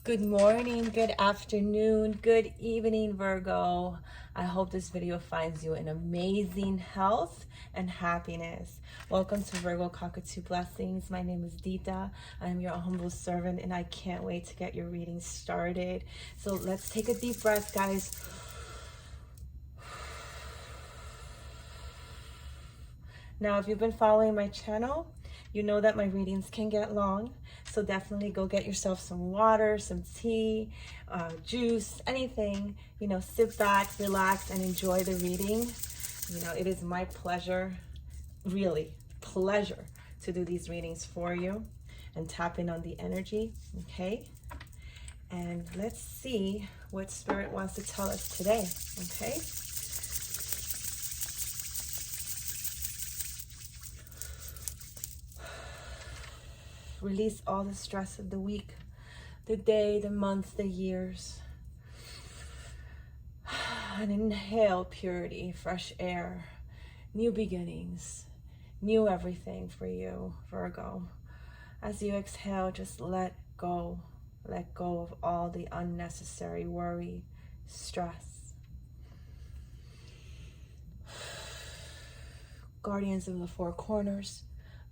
Good morning, good afternoon, good evening, Virgo. I hope this video finds you in amazing health and happiness. Welcome to Virgo Cockatoo Blessings. My name is Dita. I am your humble servant and I can't wait to get your reading started. So let's take a deep breath, guys. Now, if you've been following my channel, you know that my readings can get long. So definitely go get yourself some water, some tea, juice, anything. Sit back, relax, and enjoy the reading. It is my pleasure, really pleasure, to do these readings for you and tap in on the energy, okay? And let's see what Spirit wants to tell us today, okay? Release all the stress of the week, the day, the month, the years. And inhale purity, fresh air, new beginnings, new everything for you, Virgo. As you exhale, just let go of all the unnecessary worry, stress. Guardians of the four corners,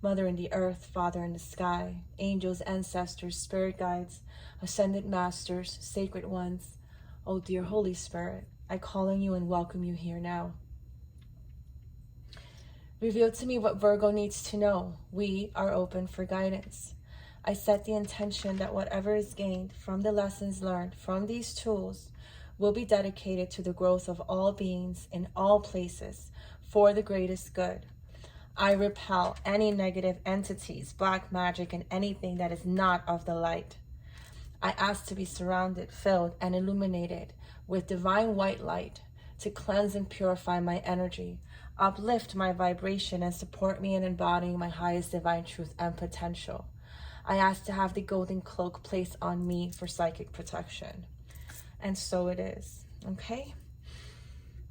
Mother in the earth, Father in the sky, angels, ancestors, spirit guides, ascended masters, sacred ones. Oh dear Holy Spirit, I call on you and welcome you here now. Reveal to me what Virgo needs to know. We are open for guidance. I set the intention that whatever is gained from the lessons learned from these tools will be dedicated to the growth of all beings in all places for the greatest good. I repel any negative entities, black magic, and anything that is not of the light. I ask to be surrounded, filled, and illuminated with divine white light to cleanse and purify my energy, uplift my vibration, and support me in embodying my highest divine truth and potential. I ask to have the golden cloak placed on me for psychic protection. And so it is, okay?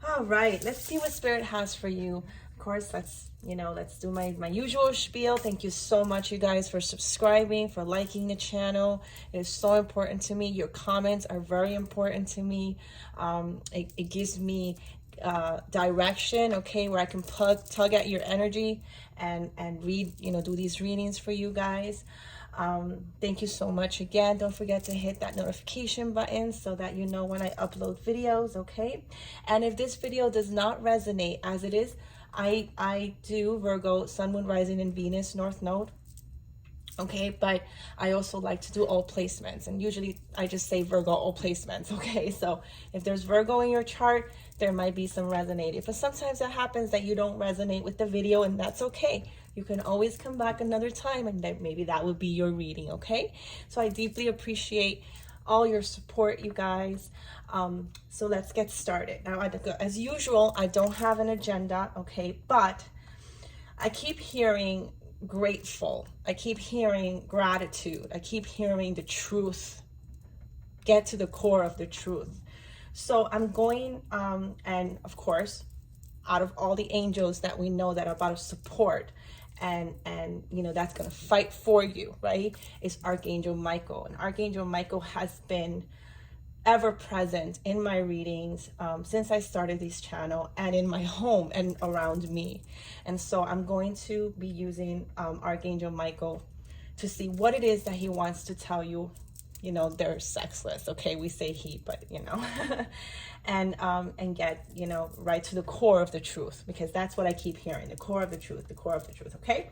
All right, let's see what Spirit has for you. Of course, let's do my usual spiel. Thank you so much, you guys, for subscribing, for liking the channel. It is so important to me. Your comments are very important to me. It gives me direction, okay, where I can tug at your energy and read, do these readings for you guys. Thank you so much again. Don't forget to hit that notification button so that you know when I upload videos, okay? And if this video does not resonate, as it is, I do Virgo, Sun, Moon, Rising, and Venus, North Node. Okay, but I also like to do all placements, and usually I just say Virgo all placements, okay? So if there's Virgo in your chart, there might be some resonating, but sometimes it happens that you don't resonate with the video, and that's okay. You can always come back another time, and then maybe that would be your reading, okay? So I deeply appreciate all your support, you guys. So let's get started. Now, as usual, I don't have an agenda, okay? But I keep hearing grateful. I keep hearing gratitude. I keep hearing the truth. Get to the core of the truth. So I'm going, and of course, out of all the angels that we know that are about to support and that's going to fight for you, right, is Archangel Michael. And Archangel Michael has been ever present in my readings since I started this channel, and in my home and around me. And so I'm going to be using Archangel Michael to see what it is that he wants to tell you. They're sexless, okay? We say he, but and get right to the core of the truth, because that's what I keep hearing, the core of the truth, the core of the truth, okay?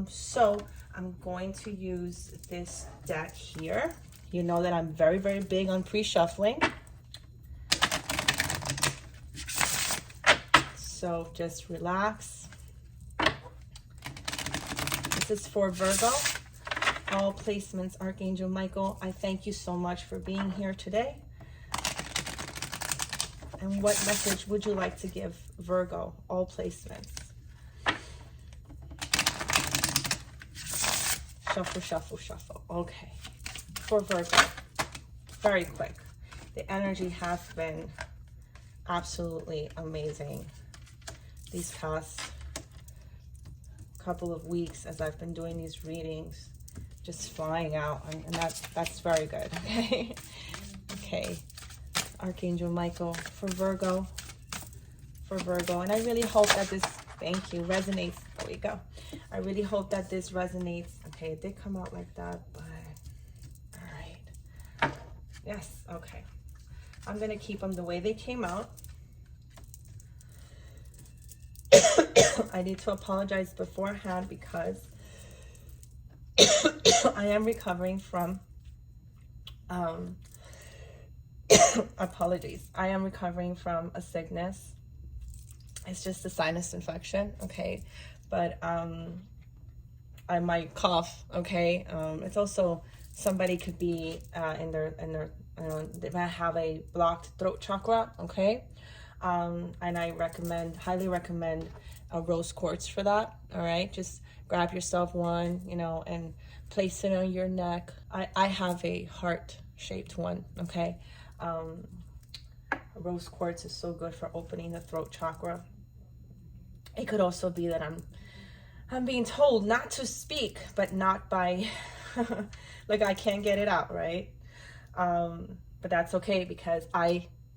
So I'm going to use this deck here. You know that I'm very, very big on pre-shuffling. So just relax. This is for Virgo All Placements, Archangel Michael. I thank you so much for being here today. And what message would you like to give Virgo All Placements? Shuffle, shuffle, shuffle. Okay. For Virgo, very quick. The energy has been absolutely amazing these past couple of weeks as I've been doing these readings. just flying out, and that's very good. Okay. Okay, Archangel Michael for Virgo, and I really hope that this, thank you, resonates. There we go. I really hope that this resonates. Okay, it did come out like that, but all right. Yes, okay. I'm gonna keep them the way they came out. I need to apologize beforehand because I am recovering from apologies. I am recovering from a sickness. It's just a sinus infection, okay? But I might cough, okay? It's also, somebody could be in their they might have a blocked throat chakra, okay? And I highly recommend a rose quartz for that, all right? Just grab yourself one, you know, and place it on your neck. I have a heart-shaped one, okay? Rose quartz is so good for opening the throat chakra. It could also be that I'm being told not to speak, but not by, like I can't get it out, right? But that's okay, because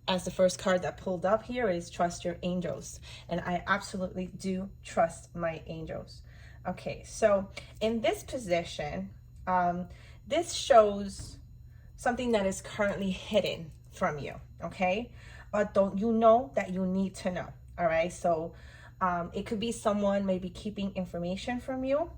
as the first card that pulled up here is trust your angels. And I absolutely do trust my angels. Okay, so in this position, this shows something that is currently hidden from you, okay? But don't you know that you need to know, all right? So it could be someone maybe keeping information from you,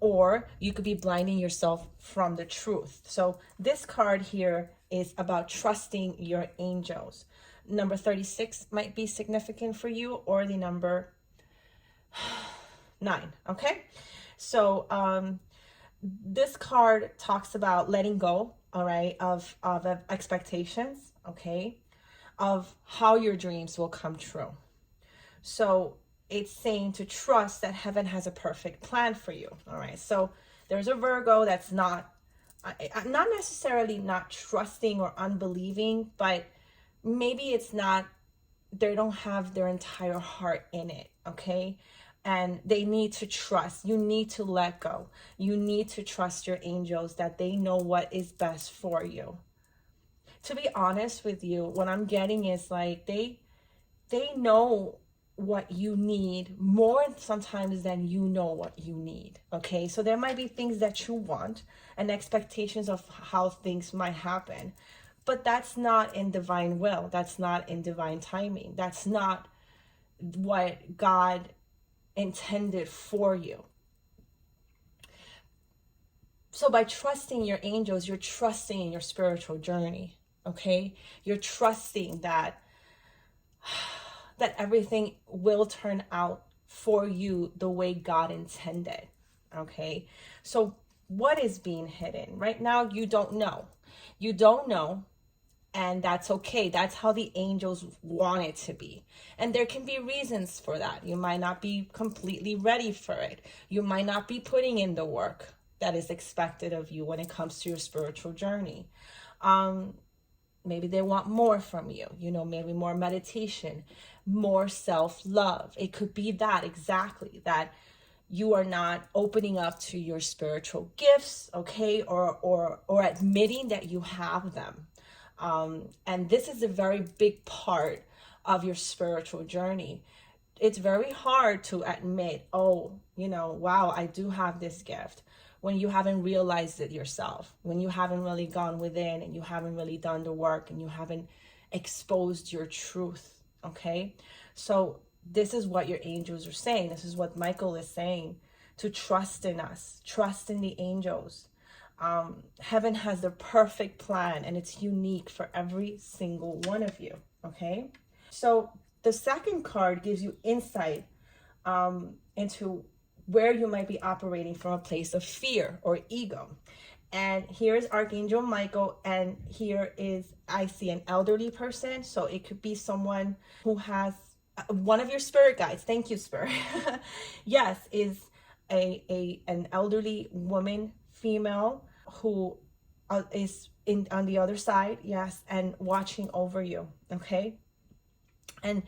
or you could be blinding yourself from the truth. So this card here is about trusting your angels. Number 36 might be significant for you, or the number 9, okay? So this card talks about letting go, all right, of expectations, okay, of how your dreams will come true. So it's saying to trust that heaven has a perfect plan for you, all right? So there's a Virgo that's not necessarily not trusting or unbelieving, but maybe it's not, they don't have their entire heart in it, okay? And they need to trust. You need to let go. You need to trust your angels that they know what is best for you. To be honest with you, what I'm getting is like they know what you need more sometimes than you know what you need, okay? So there might be things that you want and expectations of how things might happen, but that's not in divine will. That's not in divine timing. That's not what God intended for you. So by trusting your angels, you're trusting in your spiritual journey, okay? You're trusting that everything will turn out for you the way God intended, okay? So what is being hidden? Right now, you don't know. You don't know, and that's okay. That's how the angels want it to be. And there can be reasons for that. You might not be completely ready for it. You might not be putting in the work that is expected of you when it comes to your spiritual journey. Maybe they want more from you, you know, maybe more meditation, more self-love. It could be that exactly, that you are not opening up to your spiritual gifts, okay, or admitting that you have them. And this is a very big part of your spiritual journey. It's very hard to admit, oh, you know, wow, I do have this gift, when you haven't realized it yourself, when you haven't really gone within and you haven't really done the work and you haven't exposed your truth, okay? So this is what your angels are saying. This is what Michael is saying, to trust in us, trust in the angels. Heaven has the perfect plan, and it's unique for every single one of you, okay? So the second card gives you insight into where you might be operating from a place of fear or ego. And here's Archangel Michael, and here is, I see an elderly person. So it could be someone who has one of your spirit guides. Thank you, Spirit. Yes, is an elderly woman, female, who is on the other side, yes, and watching over you, okay? And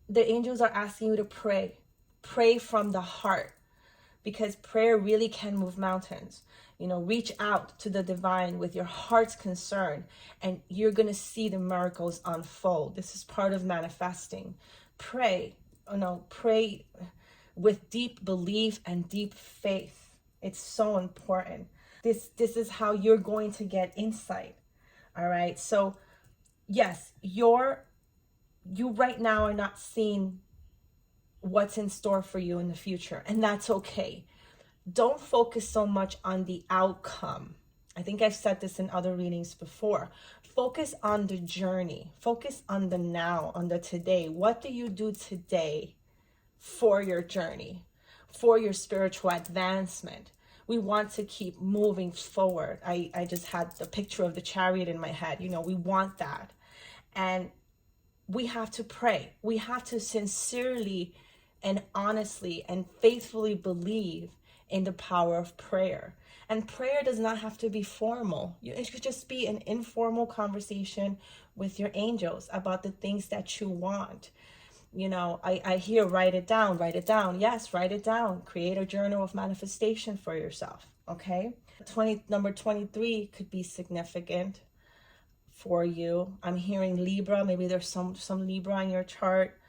the angels are asking you to pray from the heart, because prayer really can move mountains. reach out to the divine with your heart's concern, and you're going to see the miracles unfold. This is part of manifesting. Pray, pray with deep belief and deep faith. It's so important. This is how you're going to get insight. All right. So yes, you right now are not seeing what's in store for you in the future, and that's okay. Don't focus so much on the outcome. I think I've said this in other readings before. Focus on the journey. Focus on the now, on the today. What do you do today for your journey, for your spiritual advancement? We want to keep moving forward. I just had the picture of the chariot in my head. We want that. And we have to pray. We have to sincerely and honestly and faithfully believe in the power of prayer. And prayer does not have to be formal. It could just be an informal conversation with your angels about the things that you want. I hear write it down. Yes, write it down. Create a journal of manifestation for yourself. Okay. Number 23 could be significant for you. I'm hearing Libra. Maybe there's some Libra in your chart.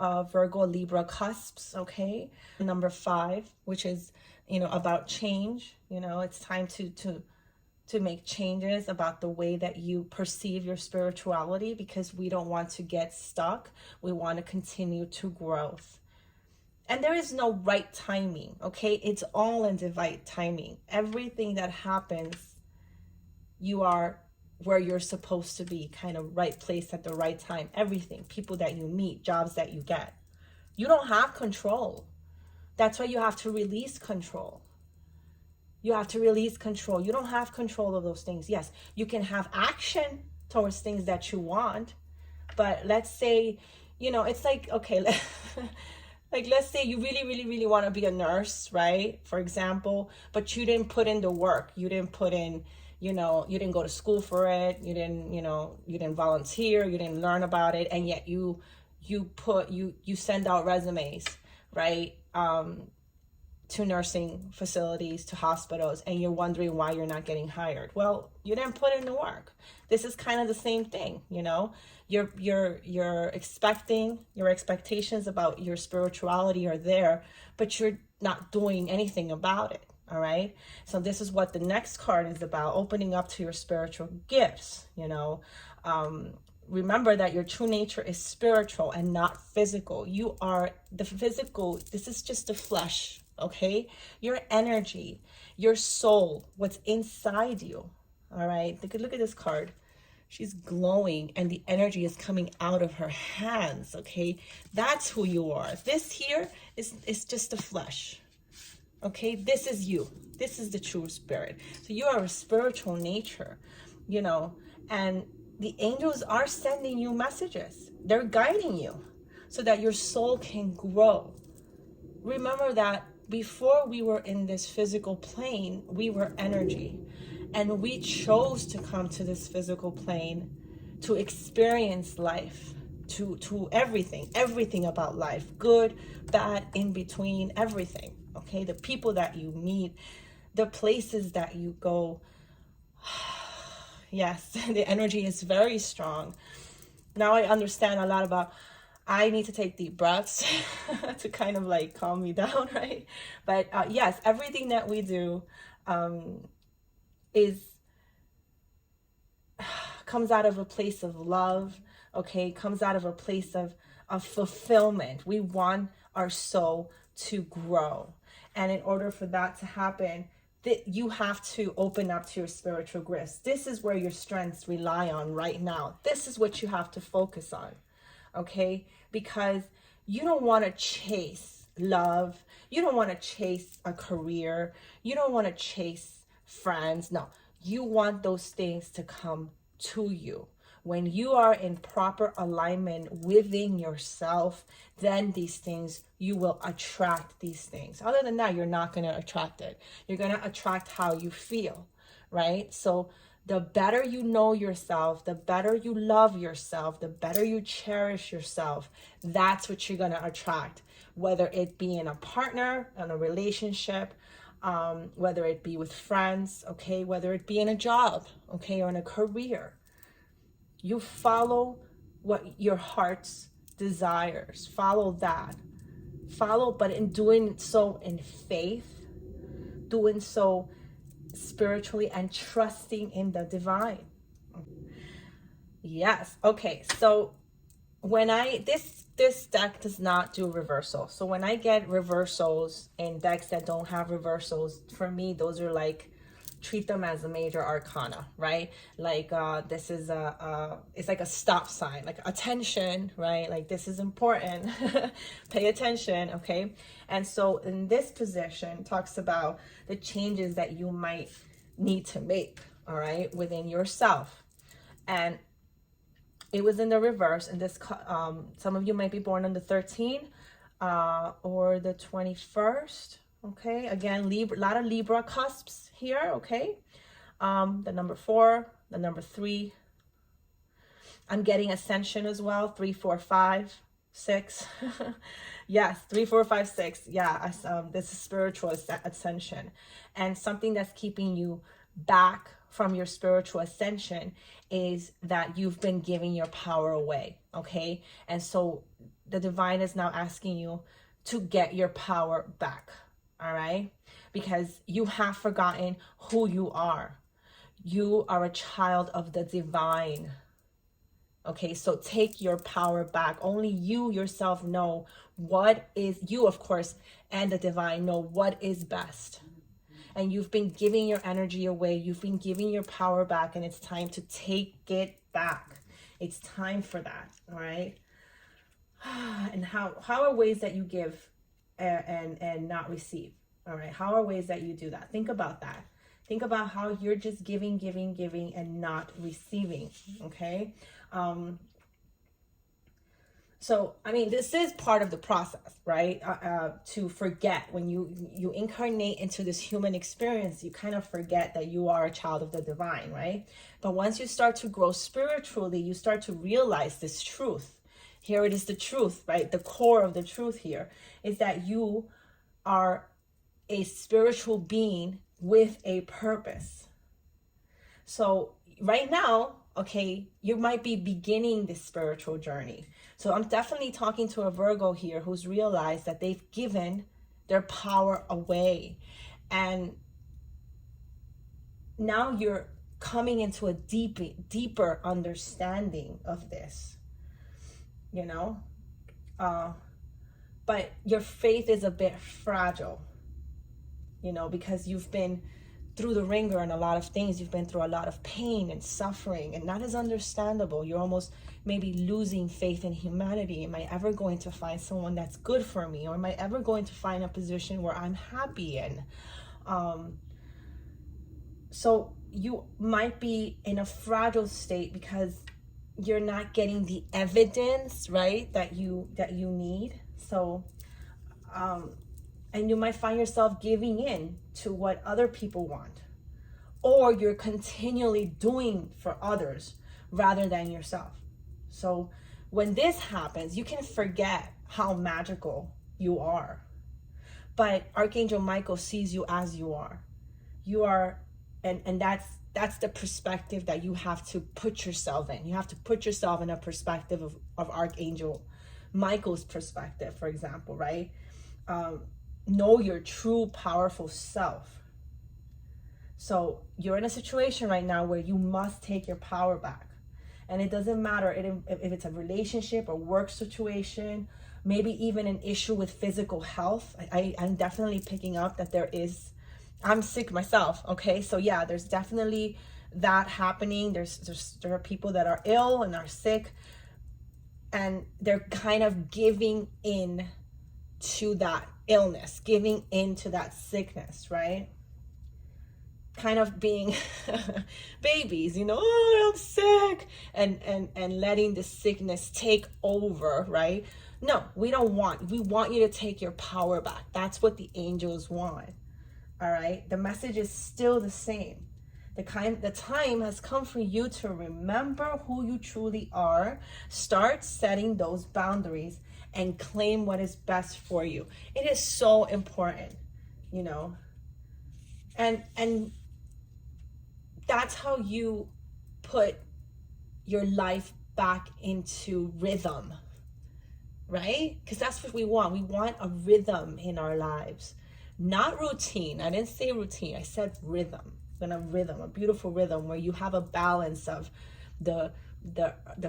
Virgo, Libra cusps. Okay. Number 5, which is about change. It's time to make changes about the way that you perceive your spirituality, because we don't want to get stuck. We want to continue to grow. And there is no right timing, okay? It's all in divine timing. Everything that happens, you are where you're supposed to be, kind of right place at the right time. Everything, people that you meet, jobs that you get. You don't have control. That's why you have to release control. You have to release control. You don't have control of those things. Yes, you can have action towards things that you want. But let's say, it's like, okay, like let's say you really, really, really want to be a nurse, right? For example, but you didn't put in the work. You didn't put in, you didn't go to school for it. You didn't volunteer. You didn't learn about it. And yet you send out resumes, right? To nursing facilities, to hospitals, and you're wondering why you're not getting hired. Well, you didn't put in the work. This is kind of the same thing, You're expecting, your expectations about your spirituality are there, but you're not doing anything about it. All right. So this is what the next card is about: opening up to your spiritual gifts. Remember that your true nature is spiritual and not physical. You are the physical. This is just the flesh. Okay. Your energy, your soul, what's inside you. All right. Look at this card. She's glowing and the energy is coming out of her hands. Okay. That's who you are. This here is just the flesh. Okay. This is you. This is the true spirit. So you are a spiritual nature, and the angels are sending you messages. They're guiding you so that your soul can grow. Remember that before we were in this physical plane, we were energy. And we chose to come to this physical plane to experience life, to everything about life, good, bad, in between, everything. Okay, the people that you meet, the places that you go. Yes, the energy is very strong. Now I understand a lot about, I need to take deep breaths to kind of like calm me down, right? But yes, everything that we do comes out of a place of love, okay? Comes out of a place of fulfillment. We want our soul to grow. And in order for that to happen, you have to open up to your spiritual gifts. This is where your strengths rely on right now. This is what you have to focus on, okay? Because you don't want to chase love. You don't want to chase a career. You don't want to chase friends. No, you want those things to come to you. When you are in proper alignment within yourself, then these things, you will attract these things. Other than that, you're not going to attract it. You're going to attract how you feel, right? So the better you know yourself, the better you love yourself, the better you cherish yourself, that's what you're going to attract. Whether it be in a partner, in a relationship, whether it be with friends, okay, whether it be in a job, okay, or in a career. You follow what your heart's desires. Follow that. Follow, but in doing so in faith, doing so spiritually, and trusting in the divine. Yes. Okay. So when this deck does not do reversal. So when I get reversals in decks that don't have reversals, for me, those are like, treat them as a major arcana, right? Like this is it's like a stop sign, like attention, right? Like this is important. Pay attention, okay? And so in this position talks about the changes that you might need to make, all right, within yourself. And it was in the reverse, and this some of you might be born on the 13th or the 21st. Okay, again, Libra, a lot of Libra cusps here. Okay, the number 4, the number 3. I'm getting ascension as well. 3, 4, 5, 6. Yes, 3, 4, 5, 6. Yeah, this is spiritual ascension, and something that's keeping you back from your spiritual ascension is that you've been giving your power away. Okay, and so the divine is now asking you to get your power back. All right, because you have forgotten who you are. You are a child of the divine. Okay, so take your power back. Only you yourself know what is, you of course, and the divine know what is best. And you've been giving your energy away. You've been giving your power back, and it's time to take it back. It's time for that. All right. And how are ways that you give and not receive? All right. How are ways that you do that? Think about that. Think about how you're just giving and not receiving. Okay. So, I mean, this is part of the process, right? To forget when you incarnate into this human experience, you kind of forget that you are a child of the divine, right? But once you start to grow spiritually, you start to realize this truth. Here it is, the truth, right? The core of the truth here is that you are a spiritual being with a purpose. So right now, okay, you might be beginning this spiritual journey. So I'm definitely talking to a Virgo here who's realized that they've given their power away. And now you're coming into a deeper understanding of this, you know? But your faith is a bit fragile, you know, because you've been through the ringer and a lot of things. You've been through a lot of pain and suffering, and that is understandable. You're almost maybe losing faith in humanity. Am I ever going to find someone that's good for me? Or am I ever going to find a position where I'm happy in? So you might be in a fragile state because you're not getting the evidence, right, that you need. So and you might find yourself giving in to what other people want, or you're continually doing for others rather than yourself. So when this happens, you can forget how magical you are. But Archangel Michael sees you as you are. You are, and that's the perspective that you have to put yourself in. You have to put yourself in a perspective of Archangel Michael's perspective, for example, right? Know your true powerful self. So you're in a situation right now where you must take your power back. And it doesn't matter if it's a relationship or work situation, maybe even an issue with physical health. I'm definitely picking up that I'm sick myself, okay? So yeah, there's definitely that happening. There are people that are ill and are sick, and they're kind of giving in to that illness, giving into that sickness, right? Kind of being babies, you know, oh, I'm sick, and letting the sickness take over, right? No, we want you to take your power back. That's what the angels want. All right, the message is still the same. The time has come for you to remember who you truly are. Start setting those boundaries and claim what is best for you. It is so important, you know. And that's how you put your life back into rhythm, right? Because that's what we want. We want a rhythm in our lives, not routine. I didn't say routine, I said rhythm. A beautiful rhythm where you have a balance of the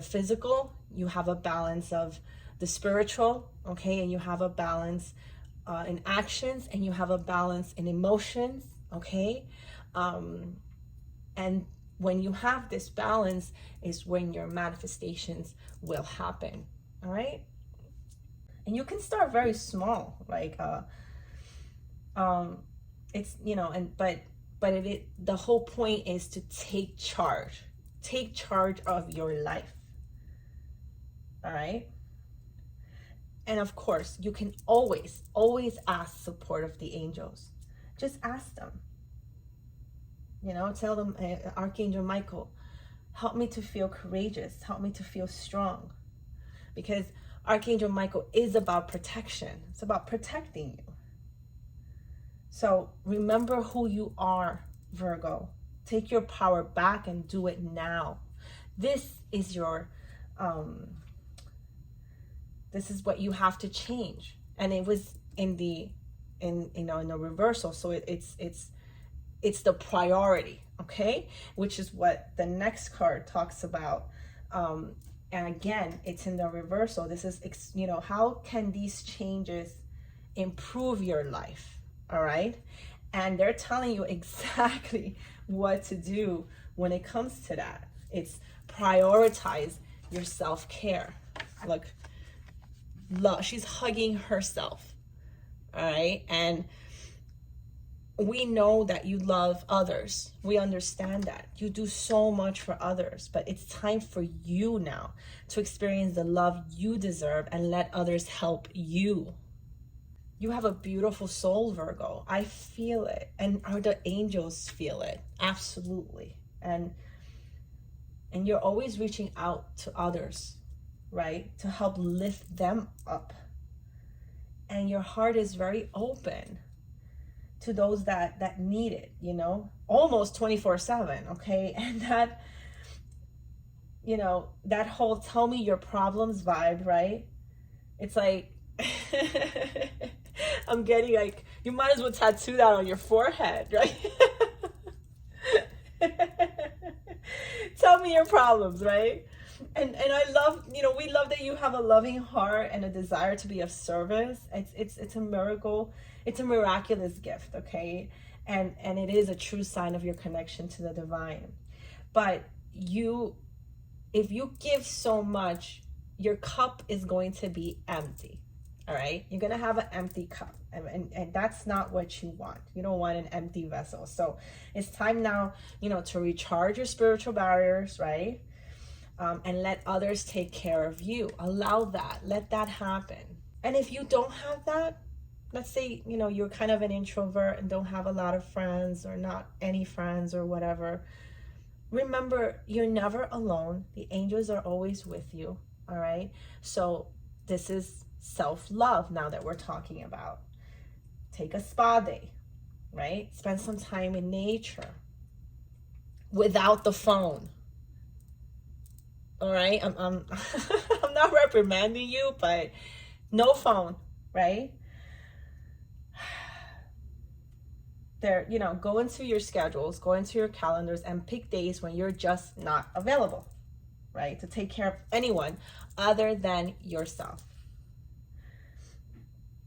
physical, you have a balance of the spiritual, okay, and you have a balance in actions, and you have a balance in emotions, okay. And when you have this balance is when your manifestations will happen. All right. And you can start very small, like it's, you know, and but the whole point is to take charge of your life. All right. And of course, you can always ask support of the angels. Just ask them. You know, tell them, Archangel Michael, help me to feel courageous. Help me to feel strong. Because Archangel Michael is about protection. It's about protecting you. So remember who you are, Virgo. Take your power back and do it now. This is your, this is what you have to change. And it was in the reversal. So it's the priority, okay? Which is what the next card talks about. And again, it's in the reversal. This is, you know, how can these changes improve your life? All right. And they're telling you exactly what to do when it comes to that. It's prioritize your self-care. Look, love, she's hugging herself. All right. And we know that you love others. We understand that. You do so much for others, but it's time for you now to experience the love you deserve and let others help you. You have a beautiful soul, Virgo. I feel it. And the angels feel it. Absolutely. And you're always reaching out to others, right? To help lift them up. And your heart is very open to those that need it, you know, almost 24/7, okay? And that, you know, that whole tell me your problems vibe, right? It's like, I'm getting like, you might as well tattoo that on your forehead, right? Tell me your problems, right? And I love, you know, we love that you have a loving heart and a desire to be of service. It's a miracle. It's a miraculous gift, okay? And it is a true sign of your connection to the divine. But if you give so much, your cup is going to be empty. All right, you're gonna have an empty cup, and that's not what you want. You don't want an empty vessel. So it's time now, you know, to recharge your spiritual barriers, right? And let others take care of you. Allow that. Let that happen. And if you don't have that, let's say, you know, you're kind of an introvert and don't have a lot of friends or not any friends or whatever. Remember, you're never alone. The angels are always with you. All right. So this is self-love now that we're talking about. Take a spa day, right? Spend some time in nature without the phone. All right. I'm I'm not reprimanding you, but no phone, right? There, you know, go into your schedules, go into your calendars and pick days when you're just not available, right? To take care of anyone other than yourself.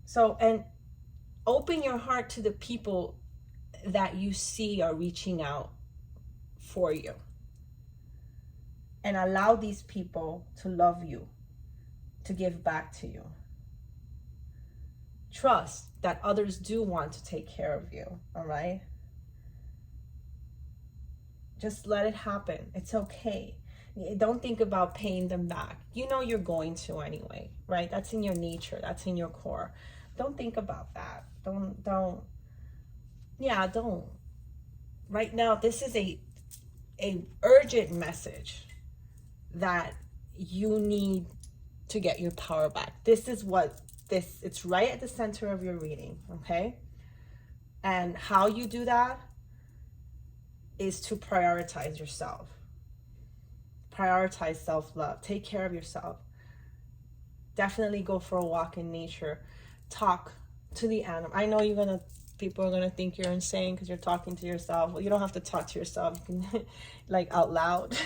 So, and open your heart to the people that you see are reaching out for you. And allow these people to love you, to give back to you. Trust that others do want to take care of you, all right? Just let it happen. It's okay. Don't think about paying them back. You know you're going to anyway, right? That's in your nature. That's in your core. Don't think about that. Don't. Right now, this is a urgent message that you need to get your power back. This is what it's right at the center of your reading, okay? And how you do that is to prioritize yourself. Prioritize self-love. Take care of yourself. Definitely go for a walk in nature. Talk to the animal. I know people are gonna think you're insane because you're talking to yourself. Well, you don't have to talk to yourself. You can like out loud.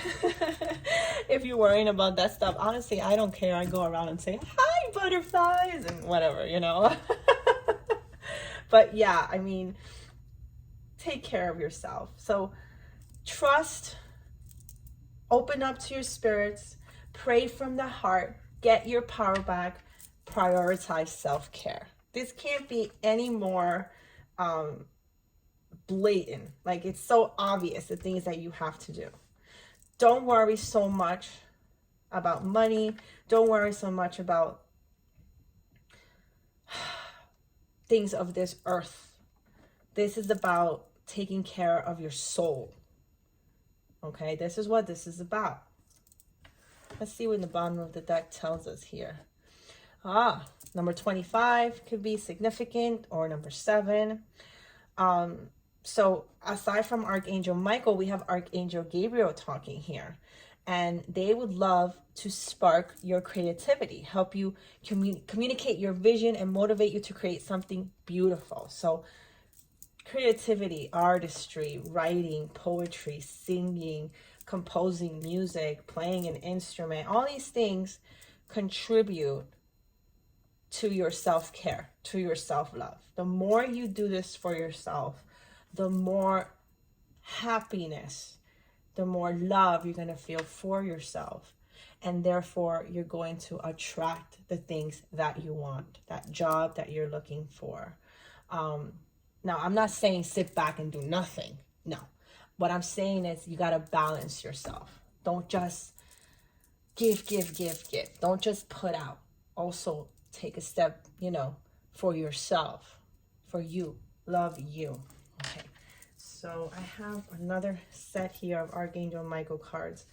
If you're worrying about that stuff, honestly, I don't care. I go around and say, hi, butterflies, and whatever, you know. But yeah, I mean, take care of yourself. So trust, open up to your spirits, pray from the heart, get your power back, prioritize self-care. This can't be any more blatant. Like, it's so obvious, the things that you have to do. Don't worry so much about money. Don't worry so much about things of this earth. This is about taking care of your soul. Okay, this is what this is about. Let's see what the bottom of the deck tells us here. Number 25 could be significant, or number 7. So aside from Archangel Michael, we have Archangel Gabriel talking here. And they would love to spark your creativity, help you communicate your vision and motivate you to create something beautiful. So creativity, artistry, writing, poetry, singing, composing music, playing an instrument, all these things contribute to your self-care, to your self-love. The more you do this for yourself, the more happiness, the more love you're going to feel for yourself. And therefore, you're going to attract the things that you want, that job that you're looking for. Now, I'm not saying sit back and do nothing. No. What I'm saying is you got to balance yourself. Don't just give. Don't just put out. Also, take a step, for yourself, for you. Love you. Okay. So I have another set here of Archangel Michael cards.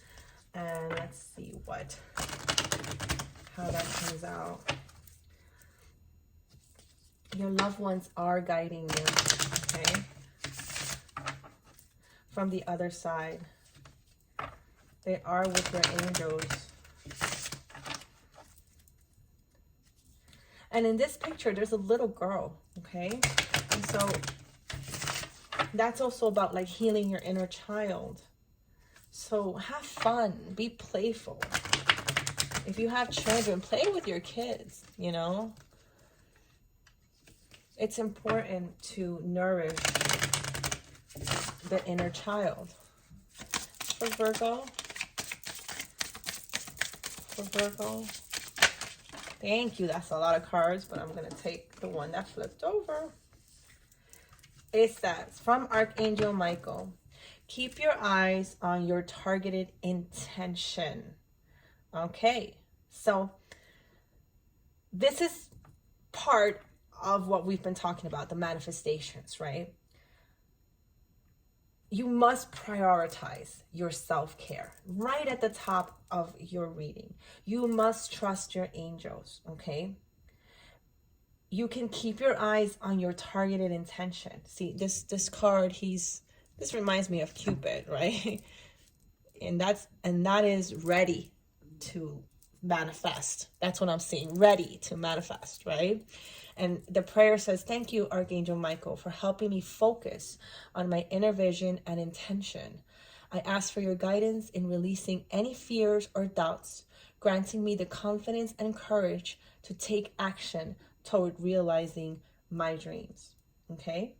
And let's see how that comes out. Your loved ones are guiding you, okay? From the other side. They are with your angels. And in this picture, there's a little girl, okay? And so that's also about like healing your inner child. So have fun, be playful. If you have children, play with your kids, It's important to nourish the inner child. For Virgo. Thank you. That's a lot of cards, but I'm going to take the one that flipped over. It says, from Archangel Michael, keep your eyes on your targeted intention. Okay, so this is part of what we've been talking about, the manifestations, right? You must prioritize your self-care right at the top of your reading. You must trust your angels, okay? You can keep your eyes on your targeted intention. See, this card, this reminds me of Cupid, right? And that is ready to manifest. That's what I'm seeing, ready to manifest, right? And the prayer says, thank you, Archangel Michael, for helping me focus on my inner vision and intention. I ask for your guidance in releasing any fears or doubts, granting me the confidence and courage to take action toward realizing my dreams. Okay?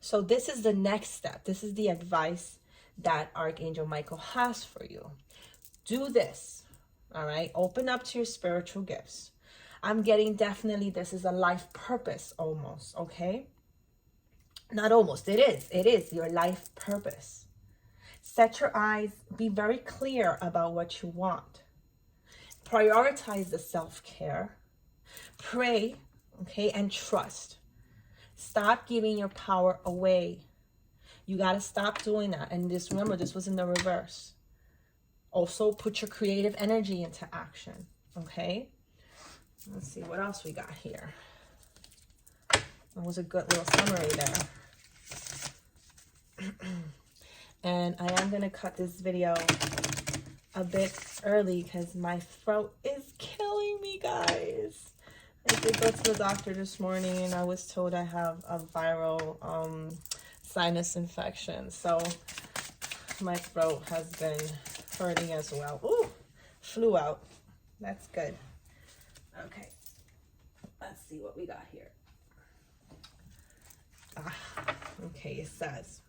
So this is the next step. This is the advice that Archangel Michael has for you. Do this. All right? Open up to your spiritual gifts. I'm getting definitely this is a life purpose almost, okay? Not almost, it is your life purpose. Set your eyes, be very clear about what you want. Prioritize the self-care. Pray, okay, and trust. Stop giving your power away. You got to stop doing that. And remember, this was in the reverse. Also, put your creative energy into action, okay? Let's see what else we got here. That was a good little summary there. And I am going to cut this video a bit early because my throat is killing me, guys. I did go to the doctor this morning and I was told I have a viral sinus infection. So my throat has been hurting as well. Ooh, flew out. That's good. Okay, let's see what we got here. Okay, it says,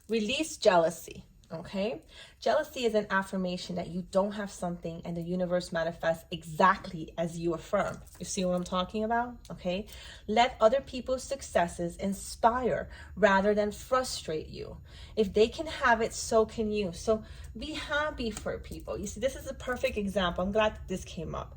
release jealousy. Okay, jealousy is an affirmation that you don't have something and the universe manifests exactly as you affirm. You see what I'm talking about? Okay, let other people's successes inspire rather than frustrate you. If they can have it, so can you. So be happy for people. You see, this is a perfect example. I'm glad that this came up.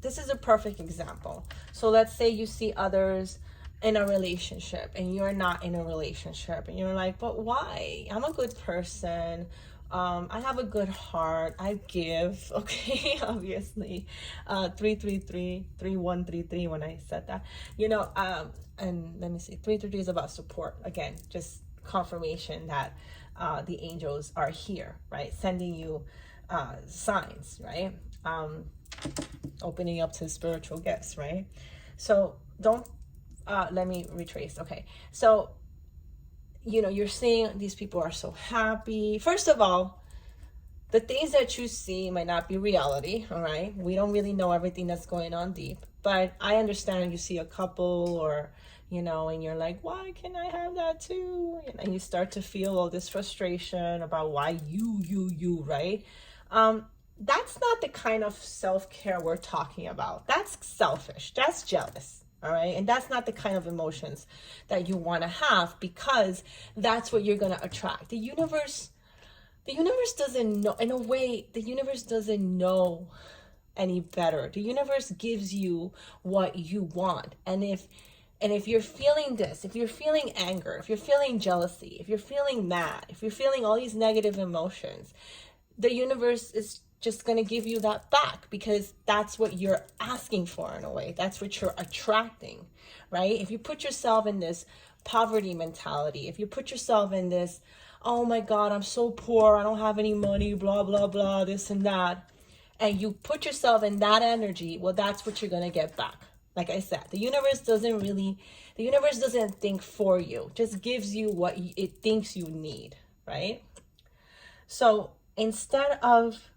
This is a perfect example. So let's say you see others in a relationship and you're not in a relationship and you're like, but why? I'm a good person. I have a good heart. I give. Okay, obviously. 333-3133 when I said that. You know, and let me see. 333 is about support. Again, just confirmation that the angels are here, right? Sending you signs, right? Opening up to spiritual gifts, right? So don't let me retrace. Okay, so you know, you're seeing these people are so happy. First of all, the things that you see might not be reality. All right, we don't really know everything that's going on deep, but I understand you see a couple, or you know, and you're like, why can't I have that too? And you start to feel all this frustration about why you, right? That's not the kind of self-care we're talking about. That's selfish. That's jealous. All right. And that's not the kind of emotions that you want to have, because that's what you're going to attract. The universe doesn't know, in a way, the universe doesn't know any better. The universe gives you what you want. And if you're feeling this, if you're feeling anger, if you're feeling jealousy, if you're feeling mad, if you're feeling all these negative emotions, the universe is just going to give you that back, because that's what you're asking for in a way. That's what you're attracting, right? If you put yourself in this poverty mentality, if you put yourself in this, oh my God, I'm so poor, I don't have any money, blah, blah, blah, this and that, and you put yourself in that energy, well, that's what you're going to get back. Like I said, the universe doesn't think for you, just gives you what it thinks you need, right? So instead of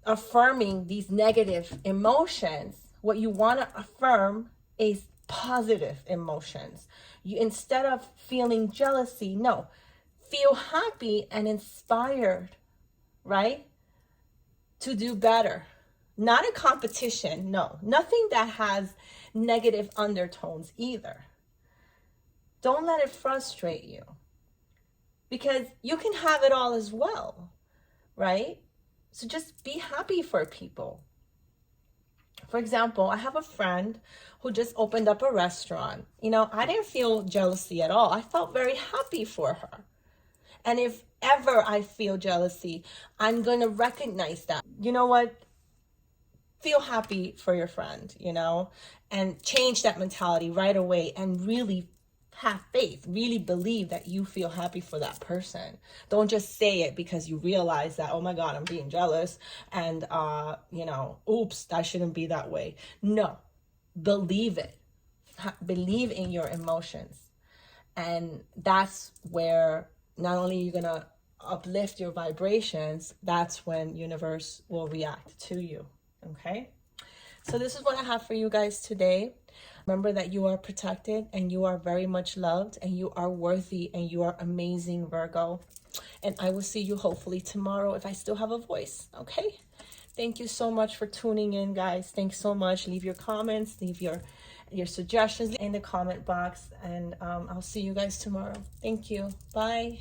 affirming these negative emotions, what you want to affirm is positive emotions. You, instead of feeling jealousy, no, feel happy and inspired, right? To do better. Not a competition, no. Nothing that has negative undertones either. Don't let it frustrate you, because you can have it all as well, right? So just be happy for people. For example, I have a friend who just opened up a restaurant. You know, I didn't feel jealousy at all. I felt very happy for her. And if ever I feel jealousy, I'm going to recognize that. You know what? Feel happy for your friend, you know, and change that mentality right away and really have faith, really believe that you feel happy for that person. Don't just say it because you realize that, oh my God, I'm being jealous and, you know, oops, that shouldn't be that way. No, believe it. Believe in your emotions. And that's where not only you're going to uplift your vibrations, that's when universe will react to you. Okay? So this is what I have for you guys today. Remember that you are protected and you are very much loved and you are worthy and you are amazing, Virgo. And I will see you hopefully tomorrow if I still have a voice. Okay? Thank you so much for tuning in, guys. Thanks so much. Leave your comments, leave your suggestions in the comment box, and I'll see you guys tomorrow. Thank you. Bye.